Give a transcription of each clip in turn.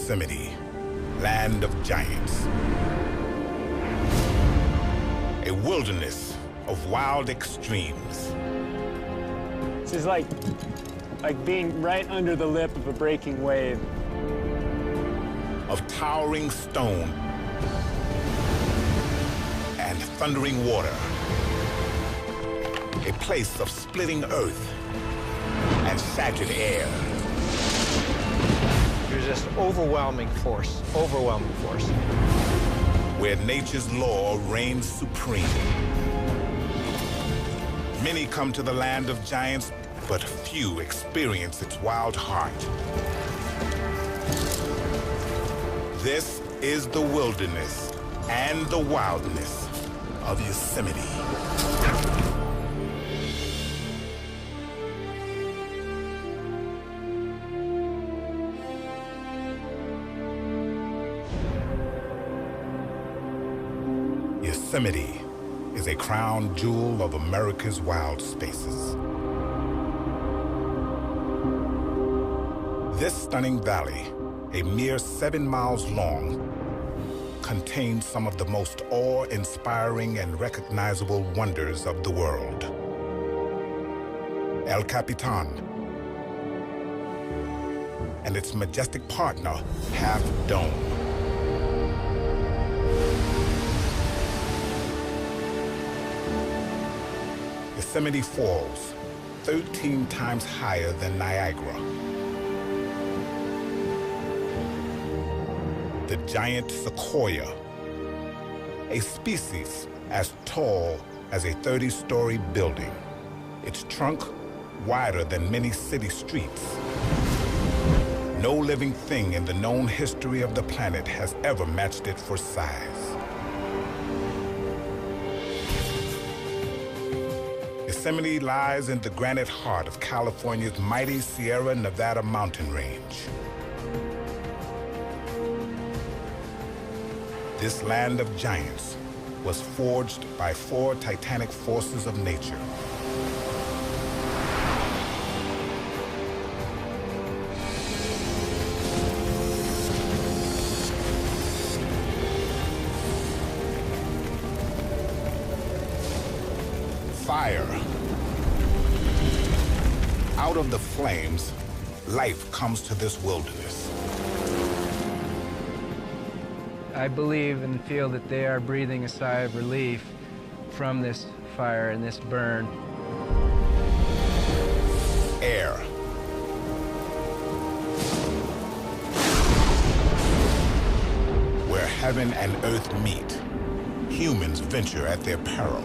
Yosemite, land of giants. A wilderness of wild extremes. This is like being right under the lip of a breaking wave. Of towering stone and thundering water. A place of splitting earth and shattered air. There's just overwhelming force. Where nature's law reigns supreme. Many come to the land of giants, but few experience its wild heart. This is the wilderness and the wildness of Yosemite. Yosemite is a crown jewel of America's wild spaces. This stunning valley, a mere 7 miles long, contains some of the most awe-inspiring and recognizable wonders of the world. El Capitan and its majestic partner, Half Dome. Yosemite Falls, 13 times higher than Niagara. The giant sequoia, a species as tall as a 30-story building, its trunk wider than many city streets. No living thing in the known history of the planet has ever matched it for size. Yosemite lies in the granite heart of California's mighty Sierra Nevada mountain range. This land of giants was forged by 4 titanic forces of nature. Fire. Out of the flames, life comes to this wilderness. I believe and feel that they are breathing a sigh of relief from this fire and this burn. Air. Where heaven and earth meet, humans venture at their peril.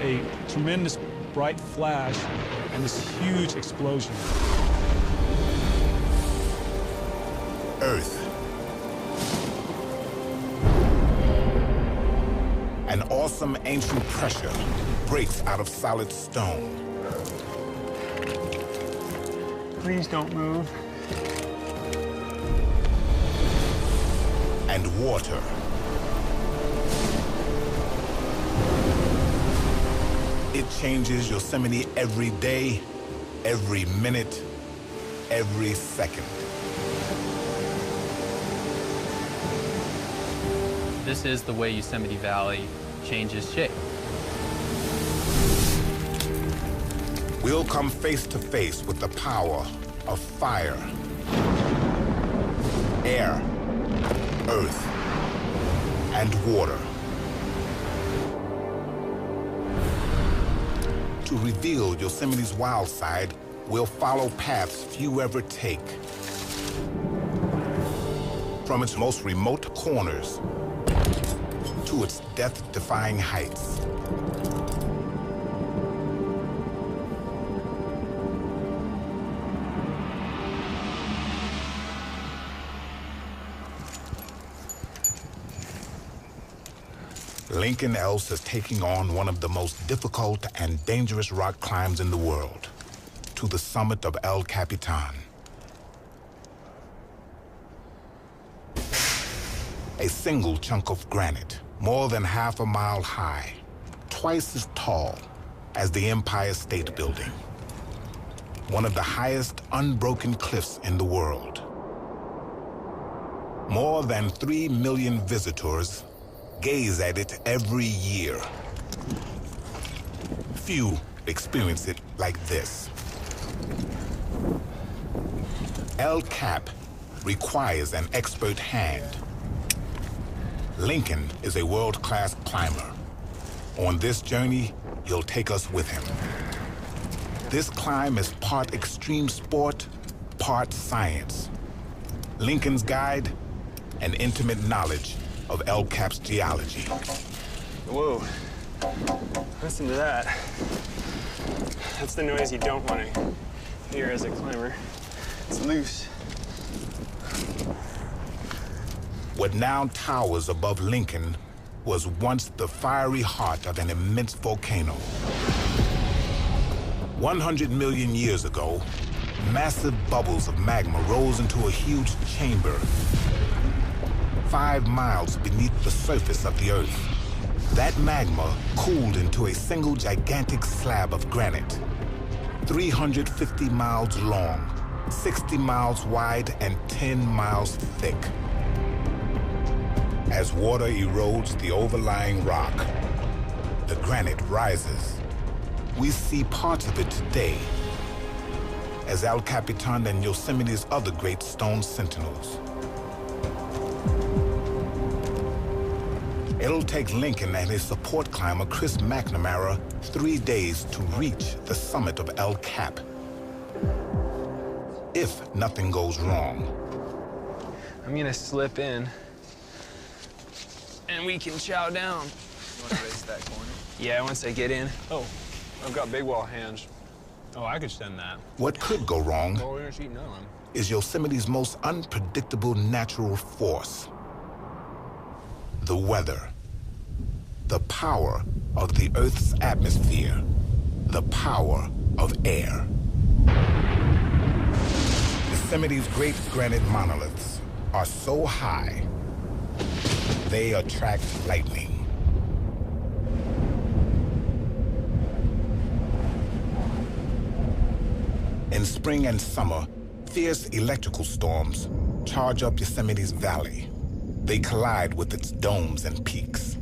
A tremendous bright flash and this huge explosion. Earth. An awesome ancient pressure breaks out of solid stone. Please don't move. And water. It changes Yosemite every day, every minute, every second. This is the way Yosemite Valley changes shape. We'll come face to face with the power of fire, air, earth, and water. To reveal Yosemite's wild side, we'll follow paths few ever take. From its most remote corners to its death-defying heights. Lincoln Ellis is taking on one of the most difficult and dangerous rock climbs in the world, to the summit of El Capitan. A single chunk of granite, more than half a mile high, twice as tall as the Empire State Building. One of the highest unbroken cliffs in the world. More than 3 million visitors gaze at it every year. Few experience it like this. El Cap requires an expert hand. Lincoln is a world-class climber. On this journey, he'll take us with him. This climb is part extreme sport, part science. Lincoln's guide, an intimate knowledge of El Cap's geology. Whoa, listen to that. That's the noise you don't want to hear as a climber. It's loose. What now towers above Lincoln was once the fiery heart of an immense volcano. 100 million years ago, massive bubbles of magma rose into a huge chamber 5 miles beneath the surface of the Earth. That magma cooled into a single gigantic slab of granite, 350 miles long, 60 miles wide, and 10 miles thick. As water erodes the overlying rock, the granite rises. We see parts of it today as El Capitan and Yosemite's other great stone sentinels. It'll take Lincoln and his support climber, Chris McNamara, 3 days to reach the summit of El Cap. If nothing goes wrong. I'm gonna slip in, and we can chow down. You want to race that corner? Yeah, once I get in. Oh, I've got big wall hands. Oh, I could send that. What could go wrong Oh, we're gonna shoot another one. is Yosemite's most unpredictable natural force. The weather. The power of the Earth's atmosphere. The power of air. Yosemite's great granite monoliths are so high, they attract lightning. In spring and summer, fierce electrical storms charge up Yosemite's valley. They collide with its domes and peaks.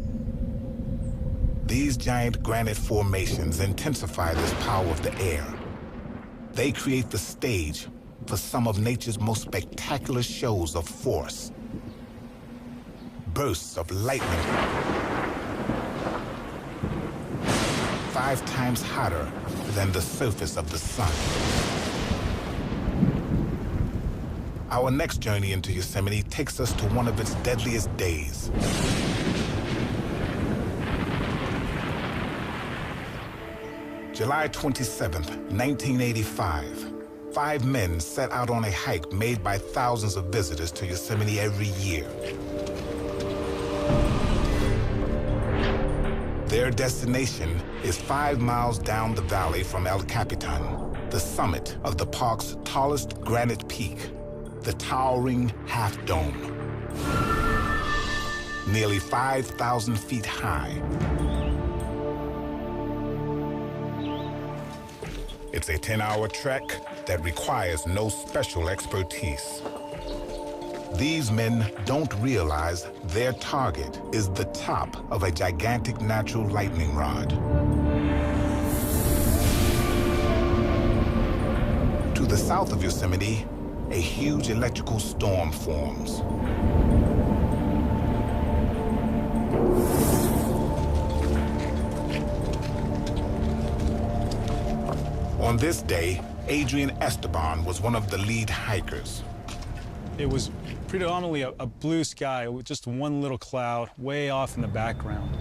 These giant granite formations intensify this power of the air. They create the stage for some of nature's most spectacular shows of force. Bursts of lightning, 5 times hotter than the surface of the sun. Our next journey into Yosemite takes us to one of its deadliest days. July 27th, 1985. 5 men set out on a hike made by thousands of visitors to Yosemite every year. Their destination is 5 miles down the valley from El Capitan, the summit of the park's tallest granite peak, the towering Half Dome. Nearly 5,000 feet high. It's a 10-hour trek that requires no special expertise. These men don't realize their target is the top of a gigantic natural lightning rod. To the south of Yosemite, a huge electrical storm forms. On this day, Adrian Esteban was one of the lead hikers. It was predominantly a blue sky with just one little cloud way off in the background.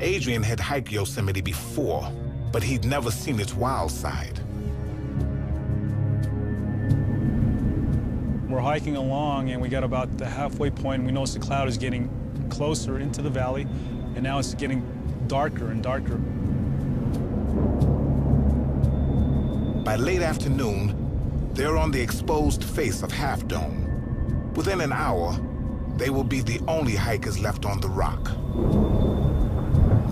Adrian had hiked Yosemite before, but he'd never seen its wild side. We're hiking along, and we got about the halfway point, and we noticed the cloud is getting closer into the valley, and now it's getting darker and darker. By late afternoon, they're on the exposed face of Half Dome. Within an hour, they will be the only hikers left on the rock.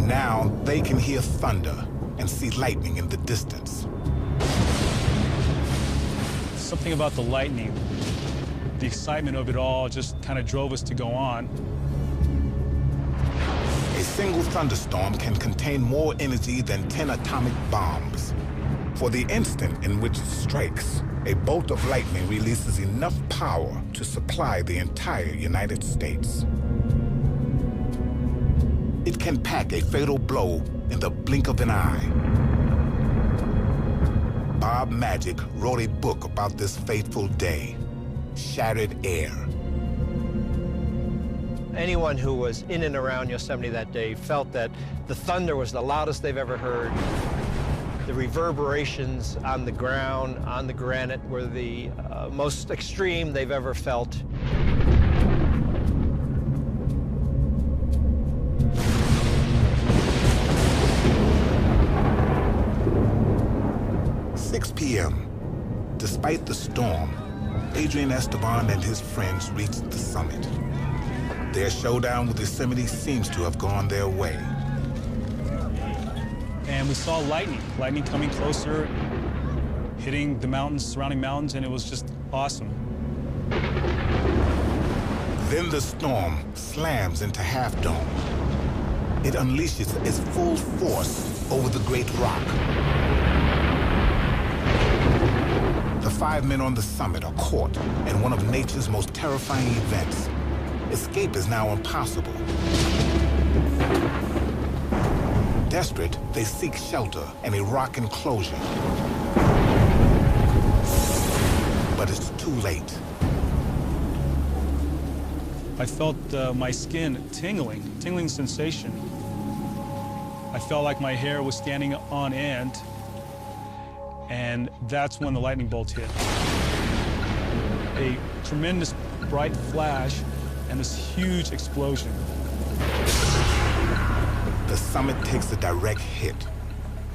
Now they can hear thunder and see lightning in the distance. something about the lightning, the excitement of it all just kind of drove us to go on. A single thunderstorm can contain more energy than 10 atomic bombs. For the instant in which it strikes, a bolt of lightning releases enough power to supply the entire United States. It can pack a fatal blow in the blink of an eye. Bob Magic wrote a book about this fateful day, Shattered Air. Anyone who was in and around Yosemite that day felt that the thunder was the loudest they've ever heard. The reverberations on the ground, on the granite, were the most extreme they've ever felt. p.m. Despite the storm, Adrian Esteban and his friends reached the summit. Their showdown with Yosemite seems to have gone their way. And we saw lightning coming closer, hitting the mountains, surrounding mountains, and it was just awesome. Then the storm slams into Half Dome. It unleashes its full force over the great rock. The 5 men on the summit are caught in one of nature's most terrifying events. Escape is now impossible. Desperate, they seek shelter in a rock enclosure. But it's too late. I felt my skin tingling sensation. I felt like my hair was standing on end, and that's when the lightning bolt hit. A tremendous bright flash and this huge explosion. The summit takes a direct hit.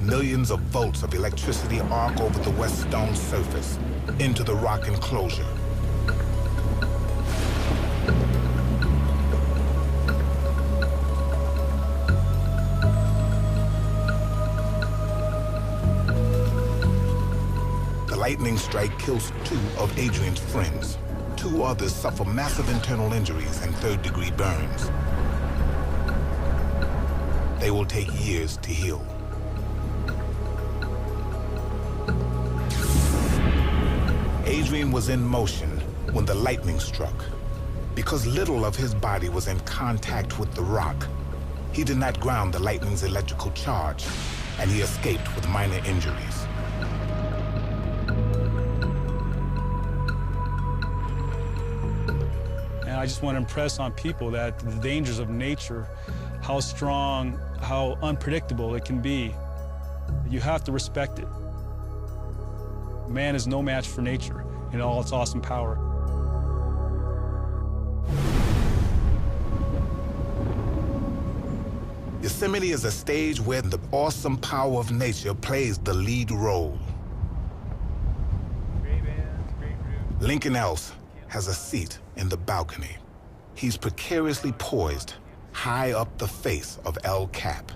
Millions of volts of electricity arc over the west stone surface into the rock enclosure. The lightning strike kills 2 of Adrian's friends. 2 others suffer massive internal injuries and third-degree burns. They will take years to heal. Adrian was in motion when the lightning struck. Because little of his body was in contact with the rock, he did not ground the lightning's electrical charge, and he escaped with minor injuries. And I just want to impress on people that the dangers of nature, how strong, how unpredictable it can be, you have to respect it. Man is no match for nature in all its awesome power. Yosemite is a stage where the awesome power of nature plays the lead role. Lincoln Else has a seat in the balcony. He's precariously poised high up the face of El Cap.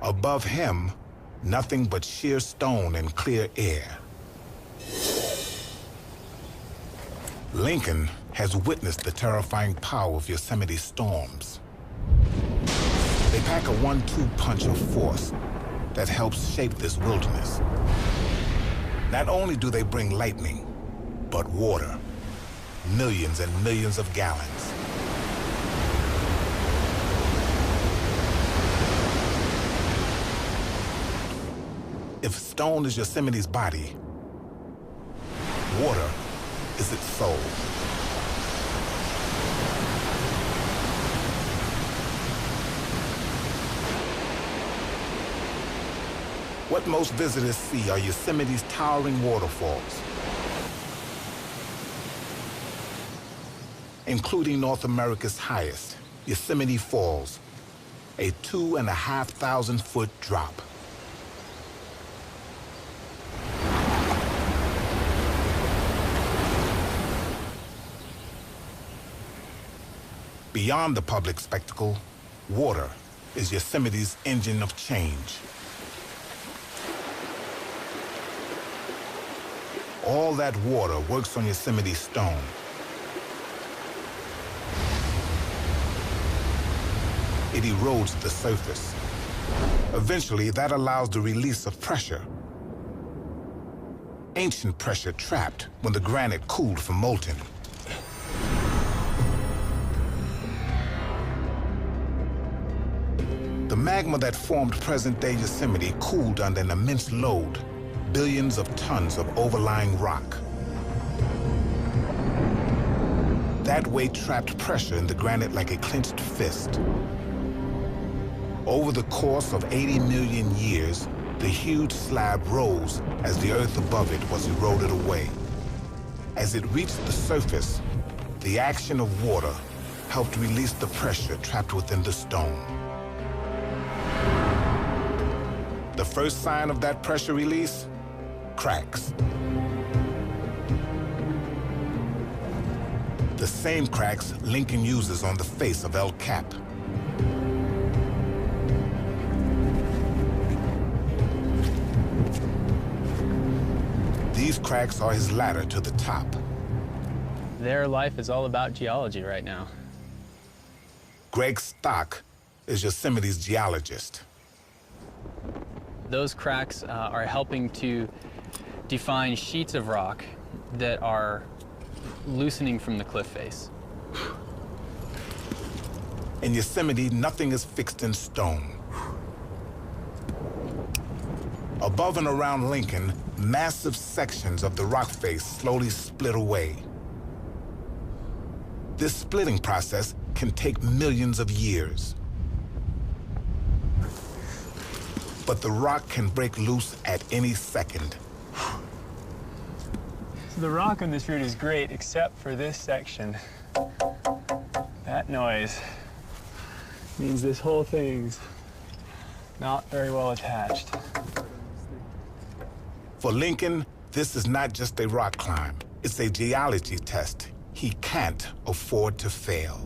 Above him, nothing but sheer stone and clear air. Lincoln has witnessed the terrifying power of Yosemite storms. They pack a 1-2 punch of force that helps shape this wilderness. Not only do they bring lightning, but water. Millions and millions of gallons. If stone is Yosemite's body, water is its soul. What most visitors see are Yosemite's towering waterfalls, including North America's highest, Yosemite Falls, a 2,500-foot drop. Beyond the public spectacle, water is Yosemite's engine of change. All that water works on Yosemite stone. It erodes the surface. Eventually, that allows the release of pressure. Ancient pressure trapped when the granite cooled from molten. The magma that formed present-day Yosemite cooled under an immense load, billions of tons of overlying rock. That weight trapped pressure in the granite like a clenched fist. Over the course of 80 million years, the huge slab rose as the earth above it was eroded away. As it reached the surface, the action of water helped release the pressure trapped within the stone. The first sign of that pressure release? Cracks. The same cracks Lincoln uses on the face of El Cap. These cracks are his ladder to the top. Their life is all about geology right now. Greg Stock is Yosemite's geologist. Those cracks are helping to define sheets of rock that are loosening from the cliff face. In Yosemite, nothing is fixed in stone. Above and around Lincoln, massive sections of the rock face slowly split away. This splitting process can take millions of years. But the rock can break loose at any second. So the rock on this route is great, except for this section. That noise means this whole thing's not very well attached. For Lincoln, this is not just a rock climb. It's a geology test he can't afford to fail.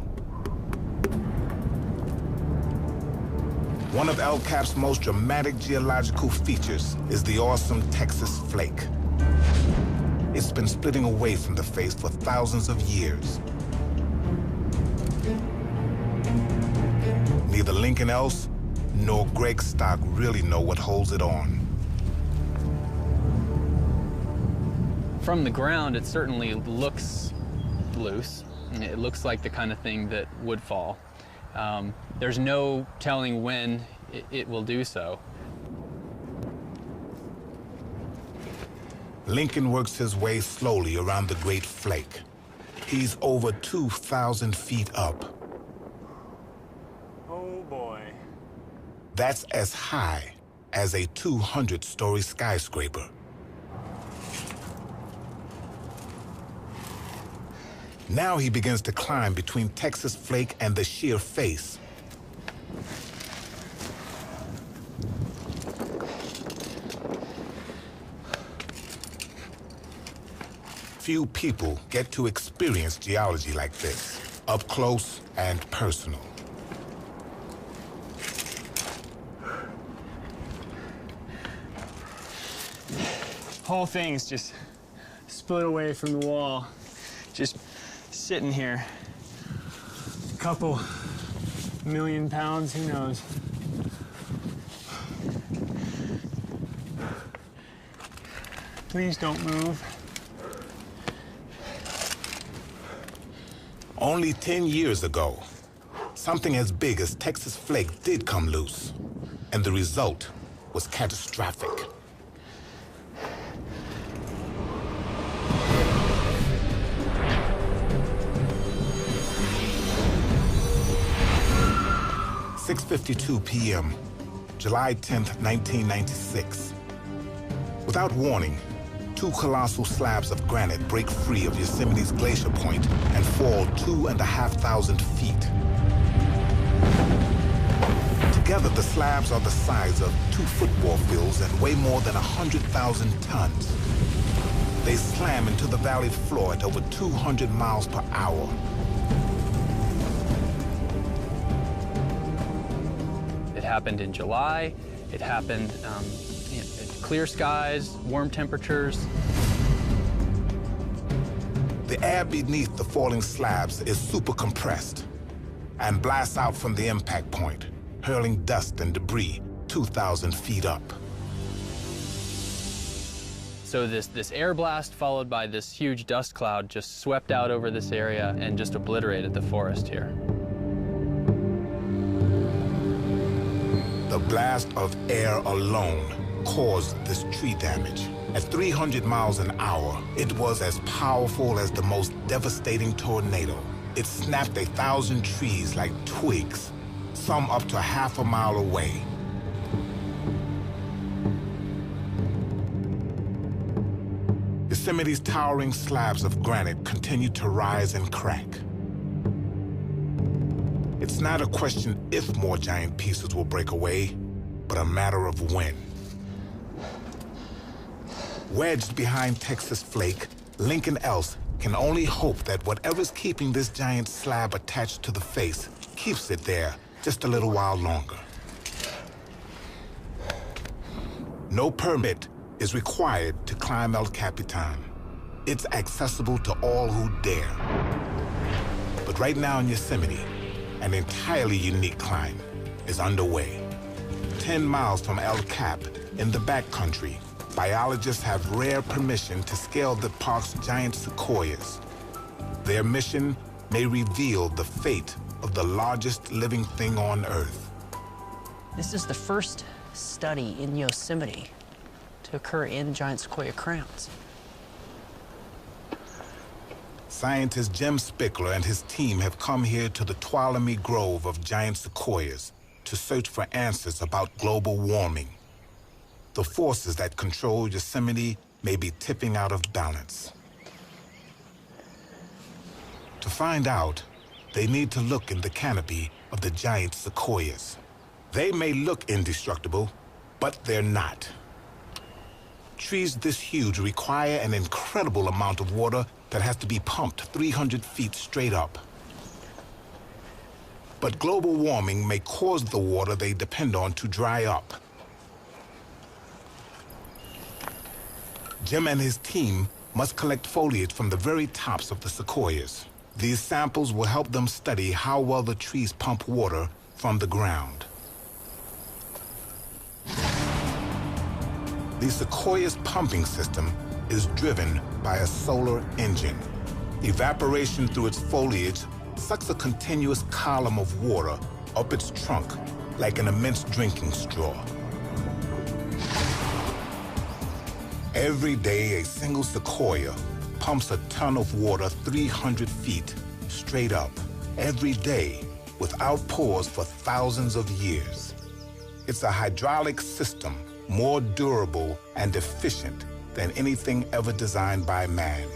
One of El Cap's most dramatic geological features is the awesome Texas flake. It's been splitting away from the face for thousands of years. Neither Lincoln Else nor Greg Stock really know what holds it on. From the ground, it certainly looks loose. It looks like the kind of thing that would fall. There's no telling when it will do so. Lincoln works his way slowly around the Great Flake. He's over 2,000 feet up. Oh boy. That's as high as a 200-story skyscraper. Now he begins to climb between Texas Flake and the sheer face. Few people get to experience geology like this, up close and personal. Whole thing's just split away from the wall. Just sitting here. A couple million pounds, who knows? Please don't move. Only 10 years ago, something as big as Texas Flake did come loose, and the result was catastrophic. At 6:52 p.m., July 10th, 1996. Without warning, two colossal slabs of granite break free of Yosemite's glacier point and fall 2,500 feet. Together, the slabs are the size of 2 football fields and weigh more than 100,000 tons. They slam into the valley floor at over 200 miles per hour. It happened in July. It happened in clear skies, warm temperatures. The air beneath the falling slabs is super compressed and blasts out from the impact point, hurling dust and debris 2,000 feet up. So this air blast followed by this huge dust cloud just swept out over this area and just obliterated the forest here. The blast of air alone caused this tree damage. At 300 miles an hour, it was as powerful as the most devastating tornado. It snapped 1,000 trees like twigs, some up to half a mile away. Yosemite's towering slabs of granite continue to rise and crack. It's not a question if more giant pieces will break away, but a matter of when. Wedged behind Texas Flake, Lincoln Else can only hope that whatever's keeping this giant slab attached to the face keeps it there just a little while longer. No permit is required to climb El Capitan. It's accessible to all who dare. But right now in Yosemite, an entirely unique climb is underway. 10 miles from El Cap, in the backcountry, biologists have rare permission to scale the park's giant sequoias. Their mission may reveal the fate of the largest living thing on Earth. This is the first study in Yosemite to occur in giant sequoia crowns. Scientist Jim Spickler and his team have come here to the Tuolumne Grove of giant sequoias to search for answers about global warming. The forces that control Yosemite may be tipping out of balance. To find out, they need to look in the canopy of the giant sequoias. They may look indestructible, but they're not. Trees this huge require an incredible amount of water that has to be pumped 300 feet straight up. But global warming may cause the water they depend on to dry up. Jim and his team must collect foliage from the very tops of the sequoias. These samples will help them study how well the trees pump water from the ground. The sequoia's pumping system is driven by a solar engine. Evaporation through its foliage sucks a continuous column of water up its trunk like an immense drinking straw. Every day, a single sequoia pumps a ton of water 300 feet straight up. Every day, without pause for thousands of years. It's a hydraulic system more durable and efficient than anything ever designed by man.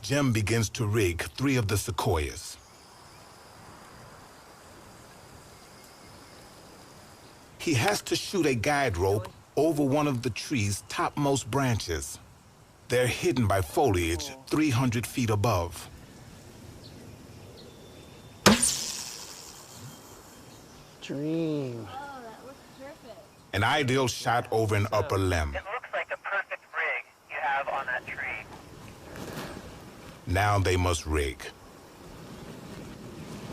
Jim begins to rig 3 of the sequoias. He has to shoot a guide rope over one of the tree's topmost branches. They're hidden by foliage 300 feet above. Dream. Oh, that looks perfect. An ideal shot over an upper limb. It looks like a perfect rig you have on that tree. Now they must rig.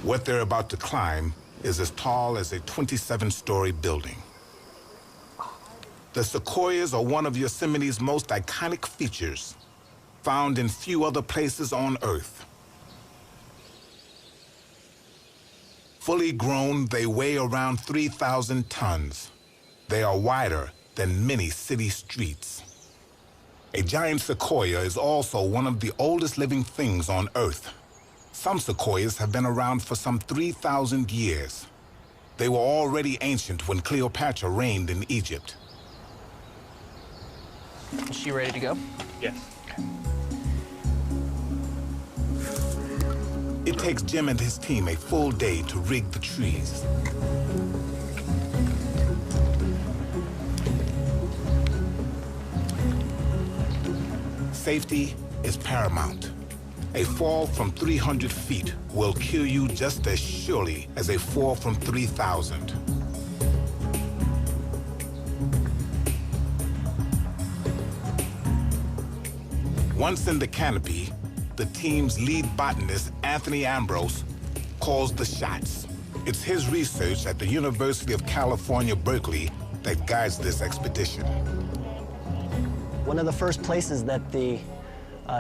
What they're about to climb is as tall as a 27-story building. The sequoias are one of Yosemite's most iconic features, found in few other places on Earth. Fully grown, they weigh around 3,000 tons. They are wider than many city streets. A giant sequoia is also one of the oldest living things on Earth. Some sequoias have been around for some 3,000 years. They were already ancient when Cleopatra reigned in Egypt. Is she ready to go? Yes. It takes Jim and his team a full day to rig the trees. Safety is paramount. A fall from 300 feet will kill you just as surely as a fall from 3,000. Once in the canopy, the team's lead botanist, Anthony Ambrose, calls the shots. It's his research at the University of California, Berkeley, that guides this expedition. One of the first places that the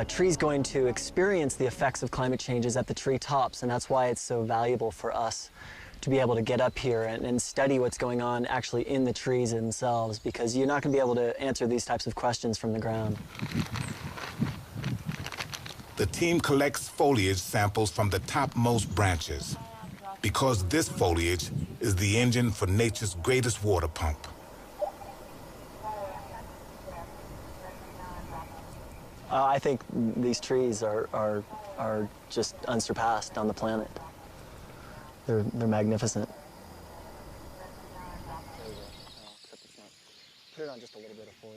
tree's going to experience the effects of climate change is at the treetops, and that's why it's so valuable for us to be able to get up here and study what's going on actually in the trees themselves, because you're not going to be able to answer these types of questions from the ground. The team collects foliage samples from the topmost branches, because this foliage is the engine for nature's greatest water pump. I think these trees are just unsurpassed on the planet. They're magnificent.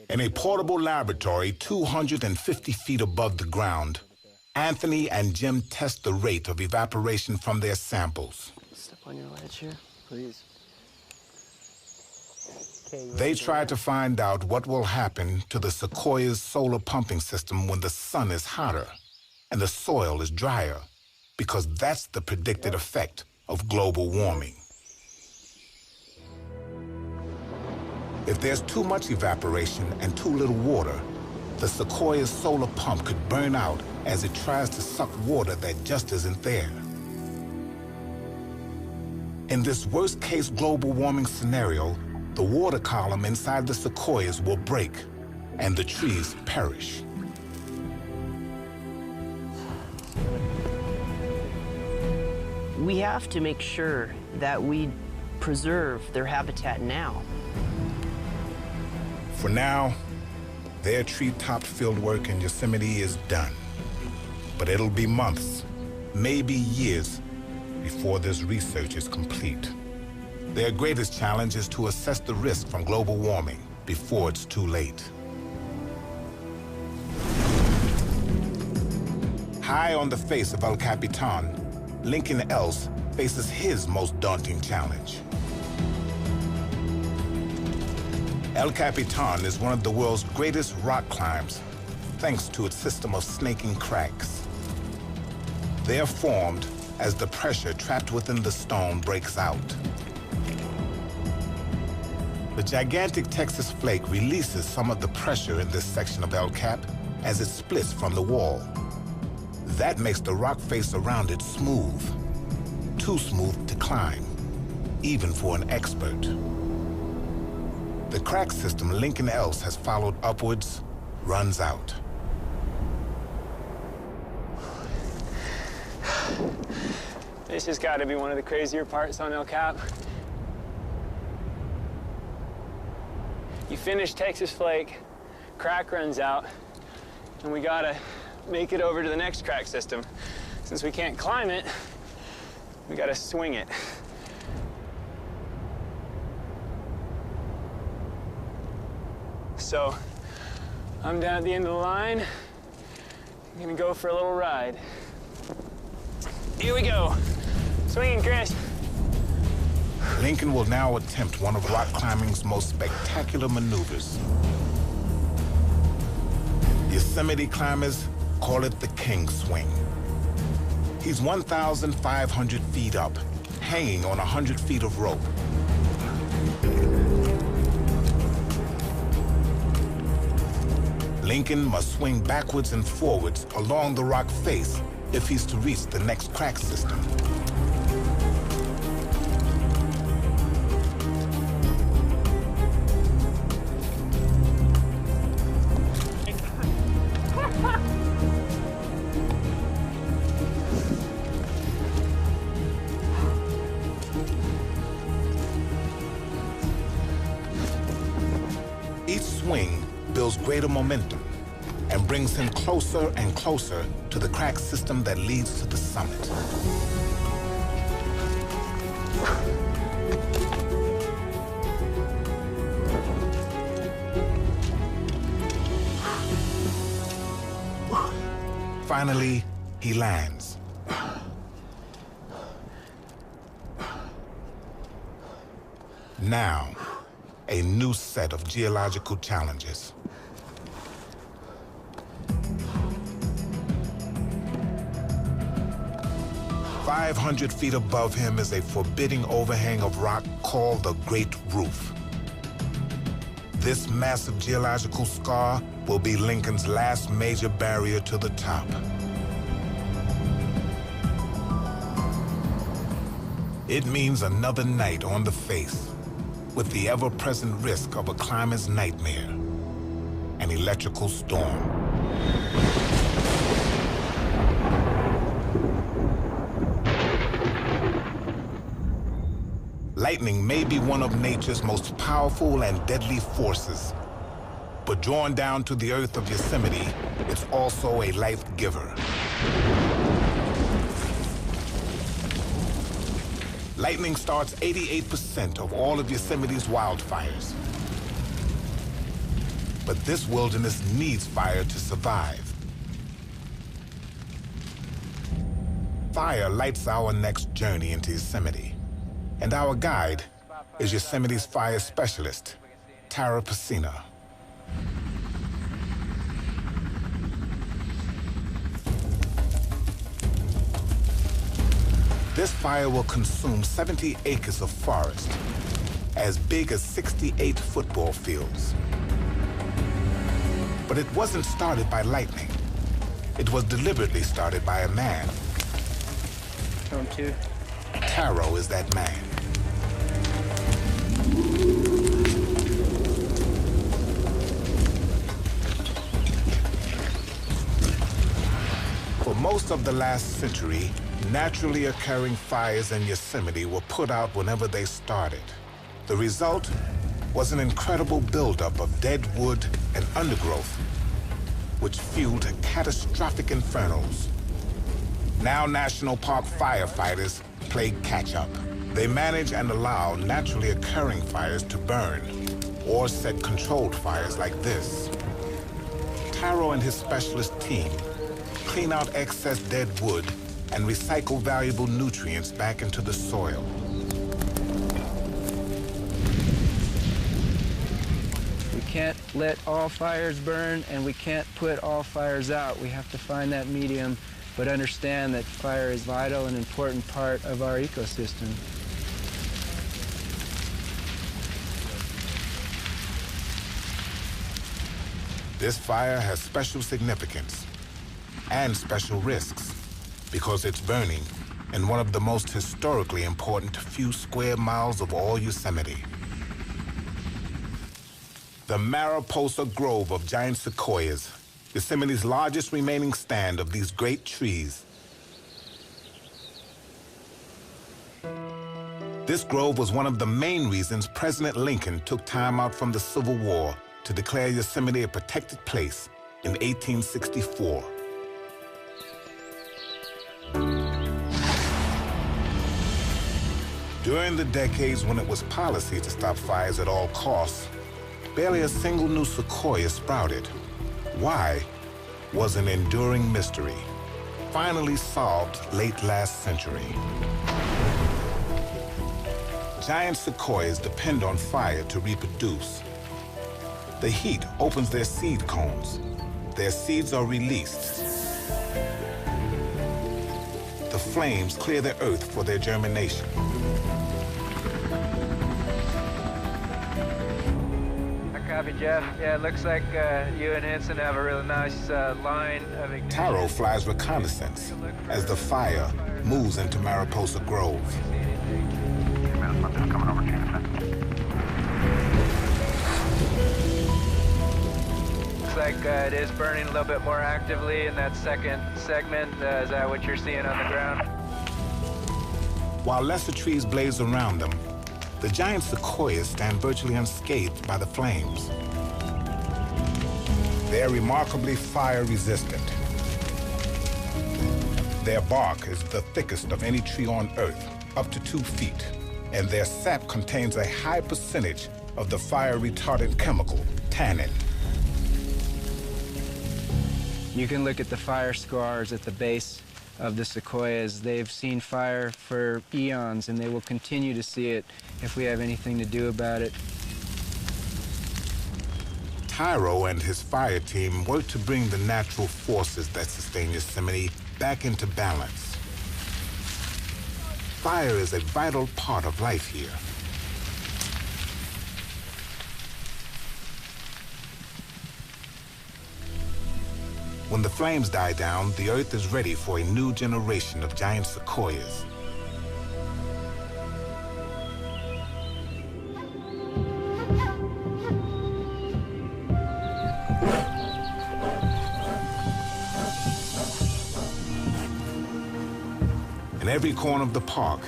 In a portable laboratory 250 feet above the ground, Anthony and Jim test the rate of evaporation from their samples. Step on your ledge here, please. They try to find out what will happen to the sequoia's solar pumping system when the sun is hotter and the soil is drier, because that's the predicted effect of global warming. If there's too much evaporation and too little water, the sequoia's solar pump could burn out as it tries to suck water that just isn't there. In this worst-case global warming scenario, the water column inside the sequoias will break and the trees perish. We have to make sure that we preserve their habitat now. For now, their treetop fieldwork in Yosemite is done. But it'll be months, maybe years, before this research is complete. Their greatest challenge is to assess the risk from global warming before it's too late. High on the face of El Capitan, Lincoln Else faces his most daunting challenge. El Capitan is one of the world's greatest rock climbs, thanks to its system of snaking cracks. They are formed as the pressure trapped within the stone breaks out. The gigantic Texas flake releases some of the pressure in this section of El Cap as it splits from the wall. That makes the rock face around it smooth, too smooth to climb, even for an expert. The crack system Lincoln Else has followed upwards runs out. This has got to be one of the crazier parts on El Cap. You finish Texas Flake, crack runs out, and we gotta make it over to the next crack system. Since we can't climb it, we gotta swing it. So, I'm down at the end of the line. I'm gonna go for a little ride. Here we go. Swinging, Chris. Lincoln will now attempt one of rock climbing's most spectacular maneuvers. Yosemite climbers call it the king swing. He's 1,500 feet up, hanging on 100 feet of rope. Lincoln must swing backwards and forwards along the rock face if he's to reach the next crack system. Each swing builds greater momentum and brings him closer and closer to the crack system that leads to the summit. Finally, he lands. Now, a new set of geological challenges. 500 feet above him is a forbidding overhang of rock called the Great Roof. This massive geological scar will be Lincoln's last major barrier to the top. It means another night on the face, with the ever-present risk of a climber's nightmare, an electrical storm. Lightning may be one of nature's most powerful and deadly forces, but drawn down to the earth of Yosemite, it's also a life giver. Lightning starts 88% of all of Yosemite's wildfires. But this wilderness needs fire to survive. Fire lights our next journey into Yosemite. And our guide is Yosemite's fire specialist, Tara Pacina. This fire will consume 70 acres of forest, as big as 68 football fields. But it wasn't started by lightning. It was deliberately started by a man. Home too. Taro is that man. For most of the last century, naturally occurring fires in Yosemite were put out whenever they started. The result was an incredible buildup of dead wood and undergrowth, which fueled catastrophic infernos. Now National Park firefighters play catch-up. They manage and allow naturally occurring fires to burn, or set controlled fires like this. Taro and his specialist team clean out excess dead wood and recycle valuable nutrients back into the soil. We can't let all fires burn, and we can't put all fires out. We have to find that medium, but understand that fire is vital and important part of our ecosystem. This fire has special significance and special risks because it's burning in one of the most historically important few square miles of all Yosemite. The Mariposa Grove of giant sequoias, Yosemite's largest remaining stand of these great trees. This grove was one of the main reasons President Lincoln took time out from the Civil War to declare Yosemite a protected place in 1864. During the decades when it was policy to stop fires at all costs, barely a single new sequoia sprouted. Why was an enduring mystery, finally solved late last century. Giant sequoias depend on fire to reproduce. The heat opens their seed cones. Their seeds are released. The flames clear the earth for their germination. Copy, Jeff. Yeah, it looks like you and Henson have a really nice line of ignition. Taro flies reconnaissance as the fire moves into Mariposa Grove. Looks like it is burning a little bit more actively in that second segment. Is that what you're seeing on the ground? While lesser trees blaze around them, the giant sequoias stand virtually unscathed by the flames. They are remarkably fire-resistant. Their bark is the thickest of any tree on Earth, up to 2 feet, and their sap contains a high percentage of the fire-retardant chemical, tannin. You can look at the fire scars at the base of the sequoias. They've seen fire for eons, and they will continue to see it if we have anything to do about it. Taro and his fire team work to bring the natural forces that sustain Yosemite back into balance. Fire is a vital part of life here. When the flames die down, the Earth is ready for a new generation of giant sequoias. In every corner of the park,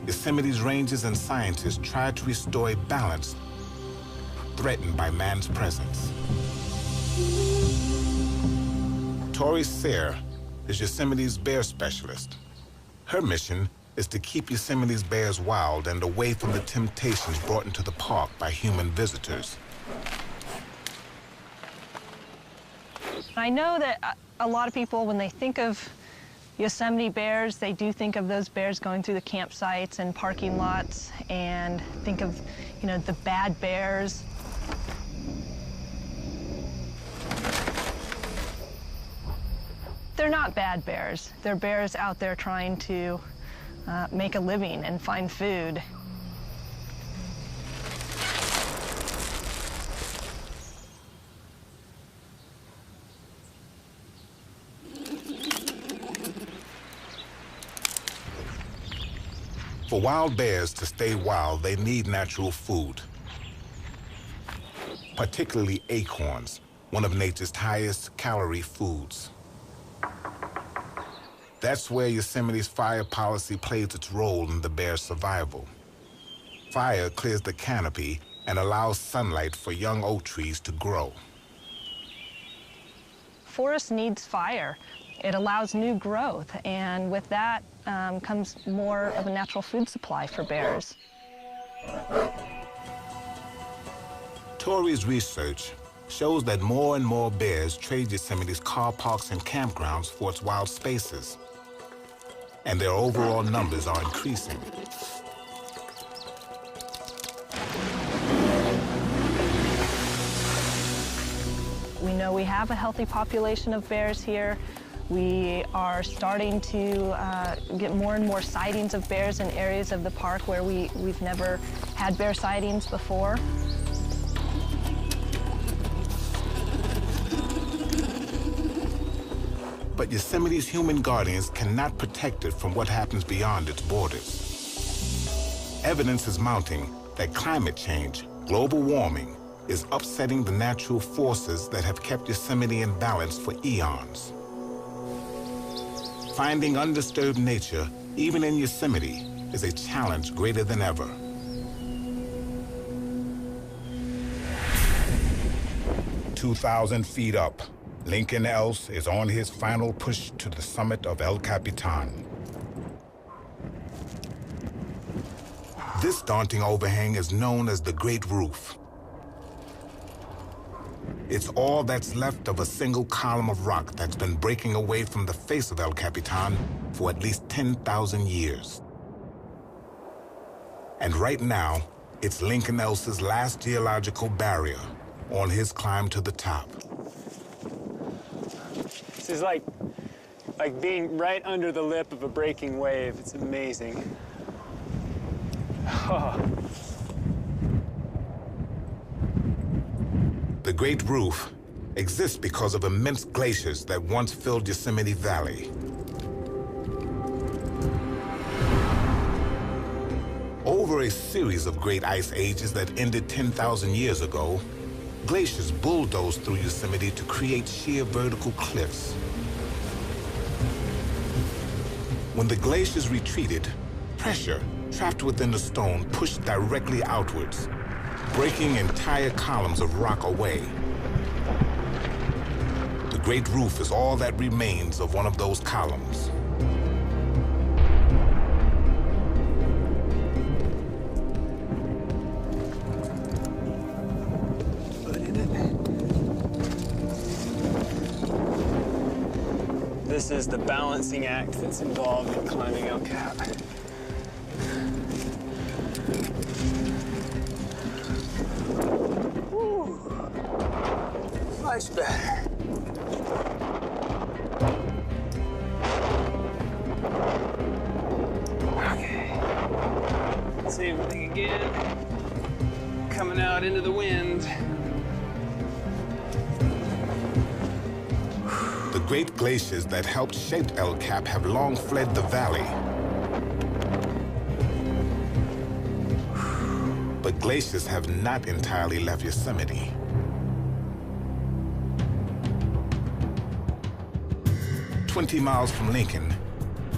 Yosemite's rangers and scientists try to restore a balance threatened by man's presence. Tori Sayre is Yosemite's bear specialist. Her mission is to keep Yosemite's bears wild and away from the temptations brought into the park by human visitors. I know that a lot of people, when they think of Yosemite bears, they do think of those bears going through the campsites and parking lots and think of, you know, the bad bears. They're not bad bears. They're bears out there trying to make a living and find food. For wild bears to stay wild, they need natural food, particularly acorns, one of nature's highest calorie foods. That's where Yosemite's fire policy plays its role in the bear's survival. Fire clears the canopy and allows sunlight for young oak trees to grow. Forest needs fire. It allows new growth, and with that comes more of a natural food supply for bears. Tori's research shows that more and more bears trade Yosemite's car parks and campgrounds for its wild spaces, and their overall numbers are increasing. We know we have a healthy population of bears here. We are starting to get more and more sightings of bears in areas of the park where we've never had bear sightings before. But Yosemite's human guardians cannot protect it from what happens beyond its borders. Evidence is mounting that climate change, global warming, is upsetting the natural forces that have kept Yosemite in balance for eons. Finding undisturbed nature, even in Yosemite, is a challenge greater than ever. "2,000 feet up, Lincoln Else is on his final push to the summit of El Capitan. This daunting overhang is known as the Great Roof. It's all that's left of a single column of rock that's been breaking away from the face of El Capitan for at least 10,000 years. And right now, it's Lincoln Else's last geological barrier on his climb to the top. This is like being right under the lip of a breaking wave. It's amazing. Oh. The Great Roof exists because of immense glaciers that once filled Yosemite Valley. Over a series of great ice ages that ended 10,000 years ago, glaciers bulldozed through Yosemite to create sheer vertical cliffs. When the glaciers retreated, pressure trapped within the stone pushed directly outwards, breaking entire columns of rock away. The Great Roof is all that remains of one of those columns. This is the balancing act that's involved in climbing El Cap. Woo. Much better. Okay. Same thing again. Coming out into the wind. The great glaciers that helped shape El Cap have long fled the valley. But glaciers have not entirely left Yosemite. "20 miles from Lincoln,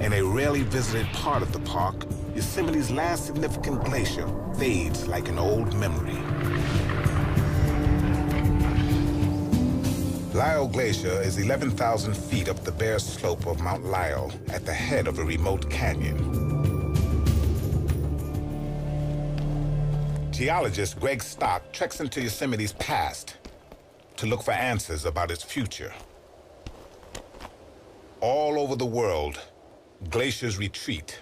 in a rarely visited part of the park, Yosemite's last significant glacier fades like an old memory. Lyell Glacier is 11,000 feet up the bare slope of Mount Lyell at the head of a remote canyon. Geologist Greg Stock treks into Yosemite's past to look for answers about its future. All over the world, glaciers retreat.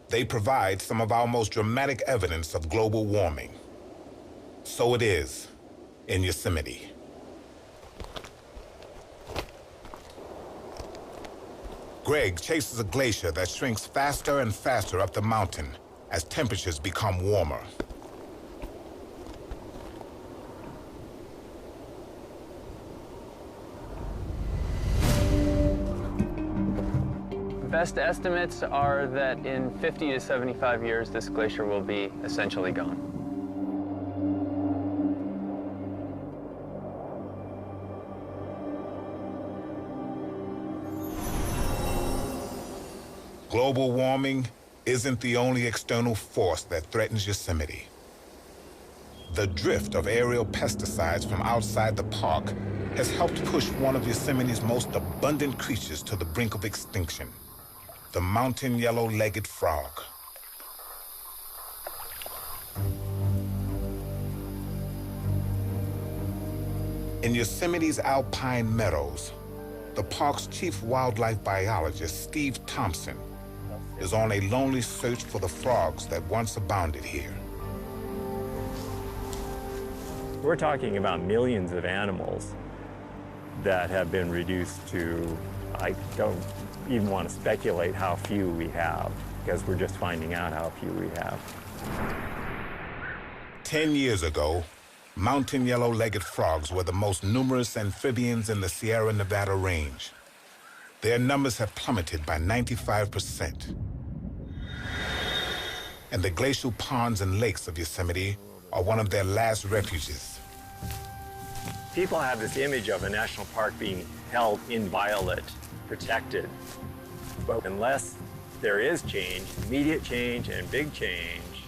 They provide some of our most dramatic evidence of global warming. So it is in Yosemite. Greg chases a glacier that shrinks faster and faster up the mountain as temperatures become warmer. Best estimates are that in 50 to 75 years, this glacier will be essentially gone. Global warming isn't the only external force that threatens Yosemite. The drift of aerial pesticides from outside the park has helped push one of Yosemite's most abundant creatures to the brink of extinction, the mountain yellow-legged frog. In Yosemite's alpine meadows, the park's chief wildlife biologist, Steve Thompson, is on a lonely search for the frogs that once abounded here. We're talking about millions of animals that have been reduced to, I don't even want to speculate how few we have, because we're just finding out how few we have. 10 years ago, mountain yellow-legged frogs were the most numerous amphibians in the Sierra Nevada range. Their numbers have plummeted by 95%. And the glacial ponds and lakes of Yosemite are one of their last refuges. People have this image of a national park being held inviolate, protected. But unless there is change, immediate change and big change,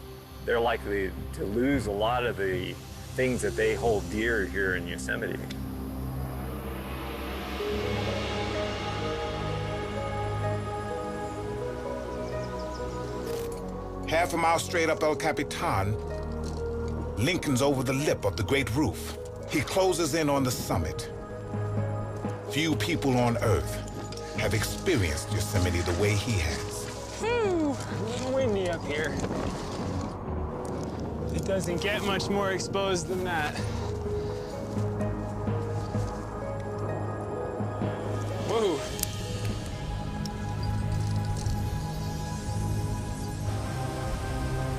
they're likely to lose a lot of the things that they hold dear here in Yosemite. Half a mile straight up El Capitan, Lincoln's over the lip of the Great Roof. He closes in on the summit. Few people on Earth have experienced Yosemite the way he has. Whew, a little windy up here. It doesn't get much more exposed than that. Whoa.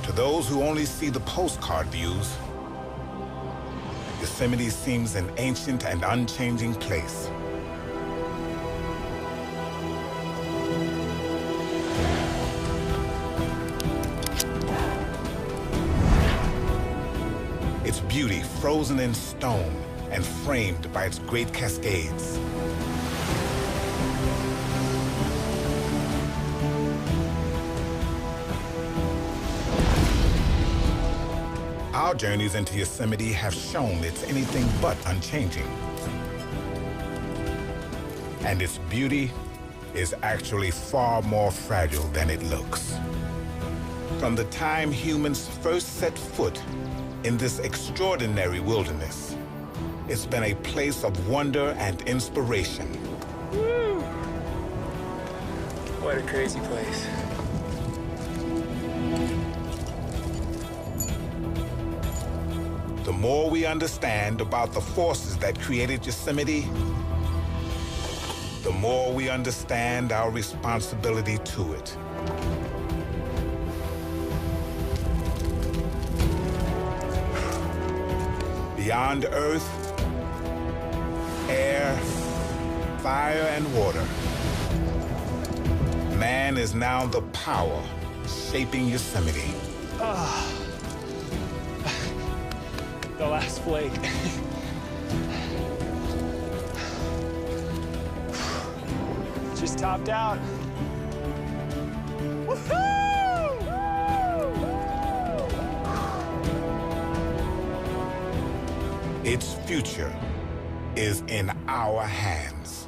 To those who only see the postcard views, Yosemite seems an ancient and unchanging place. Its beauty frozen in stone and framed by its great cascades. Our journeys into Yosemite have shown it's anything but unchanging. And its beauty is actually far more fragile than it looks. From the time humans first set foot in this extraordinary wilderness, it's been a place of wonder and inspiration. Woo. What a crazy place. The more we understand about the forces that created Yosemite, the more we understand our responsibility to it. Beyond earth, air, fire, and water, man is now the power shaping Yosemite. The last flake. Just topped out. Its future is in our hands.